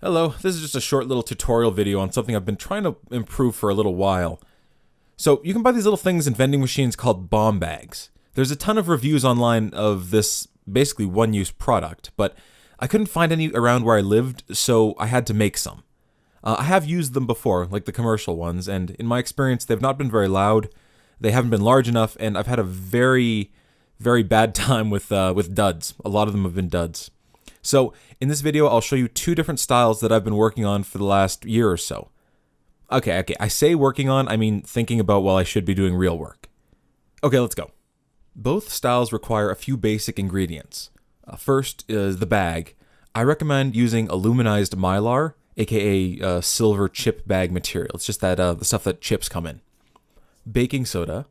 Hello, this is just a short little tutorial video on something I've been trying to improve for a little while. So you can buy these little things in vending machines called bomb bags. There's a ton of reviews online of this basically one-use product, but I couldn't find any around where I lived, so I had to make some. I have used them before, like the commercial ones, and in my experience they've not been very loud, they haven't been large enough, and I've had a very, very bad time with duds. A lot of them have been duds. So, in this video, I'll show you two different styles that I've been working on for the last year or so. Okay, I say working on, I mean thinking about while I should be doing real work. Okay, let's go. Both styles require a few basic ingredients. First is the bag. I recommend using aluminized mylar, aka silver chip bag material. It's just that the stuff that chips come in. Baking soda.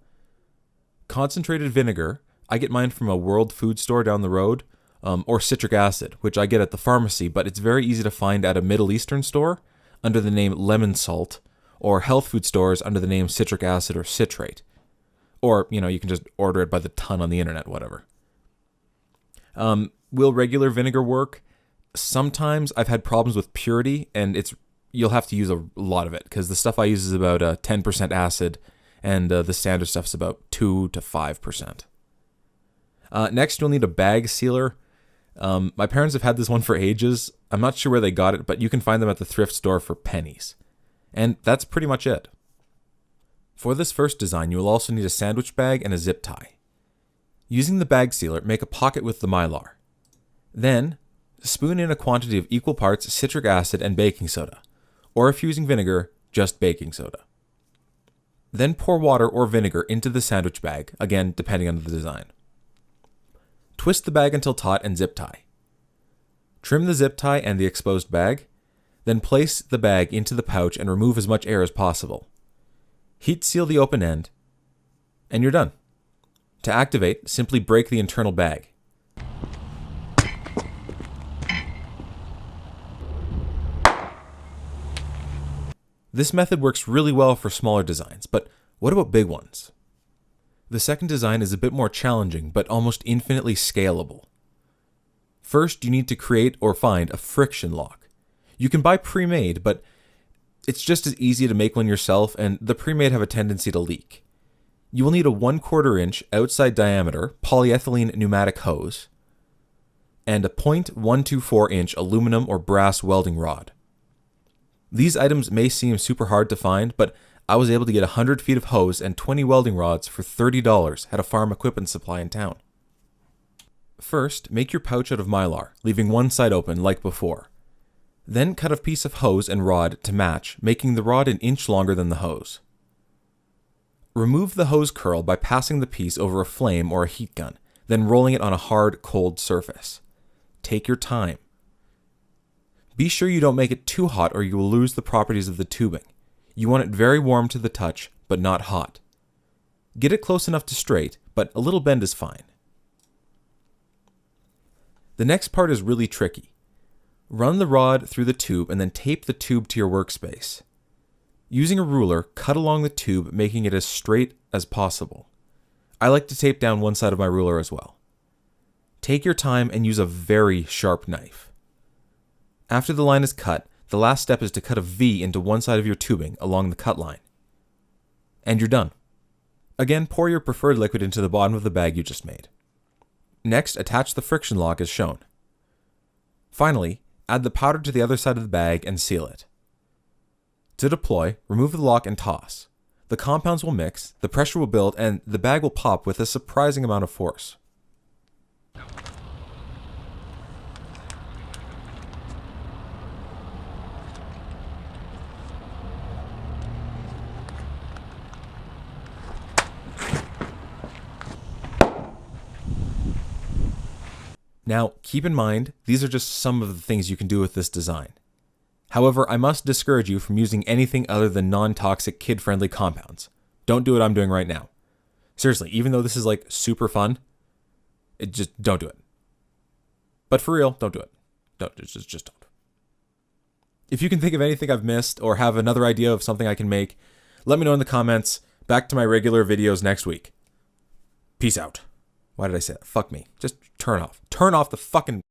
Concentrated vinegar. I get mine from a World Food Store down the road. Or citric acid, which I get at the pharmacy, but it's very easy to find at a Middle Eastern store under the name lemon salt, or health food stores under the name citric acid or citrate. Or, you can just order it by the ton on the internet, whatever. Will regular vinegar work? Sometimes I've had problems with purity, and you'll have to use a lot of it, because the stuff I use is about 10% acid, and the standard stuff's about 2 to 5%. Next, you'll need a bag sealer. My parents have had this one for ages. I'm not sure where they got it, but you can find them at the thrift store for pennies. And that's pretty much it. For this first design, you will also need a sandwich bag and a zip tie. Using the bag sealer, make a pocket with the mylar. Then, spoon in a quantity of equal parts citric acid and baking soda, or if using vinegar, just baking soda. Then pour water or vinegar into the sandwich bag, again depending on the design. Twist the bag until taut and zip tie. Trim the zip tie and the exposed bag, then place the bag into the pouch and remove as much air as possible. Heat seal the open end, and you're done. To activate, simply break the internal bag. This method works really well for smaller designs, but what about big ones? The second design is a bit more challenging, but almost infinitely scalable. First, you need to create or find a friction lock. You can buy pre-made, but it's just as easy to make one yourself, and the pre-made have a tendency to leak. You will need a 1/4 inch outside diameter polyethylene pneumatic hose, and a 0.124 inch aluminum or brass welding rod. These items may seem super hard to find, but I was able to get 100 feet of hose and 20 welding rods for $30 at a farm equipment supply in town. First, make your pouch out of mylar, leaving one side open like before. Then cut a piece of hose and rod to match, making the rod an inch longer than the hose. Remove the hose curl by passing the piece over a flame or a heat gun, then rolling it on a hard, cold surface. Take your time. Be sure you don't make it too hot or you will lose the properties of the tubing. You want it very warm to the touch, but not hot. Get it close enough to straight, but a little bend is fine. The next part is really tricky. Run the rod through the tube and then tape the tube to your workspace. Using a ruler, cut along the tube, making it as straight as possible. I like to tape down one side of my ruler as well. Take your time and use a very sharp knife. After the line is cut, the last step is to cut a V into one side of your tubing along the cut line. And you're done. Again, pour your preferred liquid into the bottom of the bag you just made. Next, attach the friction lock as shown. Finally, add the powder to the other side of the bag and seal it. To deploy, remove the lock and toss. The compounds will mix, the pressure will build, and the bag will pop with a surprising amount of force. Now, keep in mind, these are just some of the things you can do with this design. However, I must discourage you from using anything other than non-toxic, kid-friendly compounds. Don't do what I'm doing right now. Seriously, even though this is like super fun, don't do it. But for real, don't do it. Just don't. If you can think of anything I've missed or have another idea of something I can make, let me know in the comments. Back to my regular videos next week. Peace out. Why did I say that? Fuck me. Just turn off. Turn off the fucking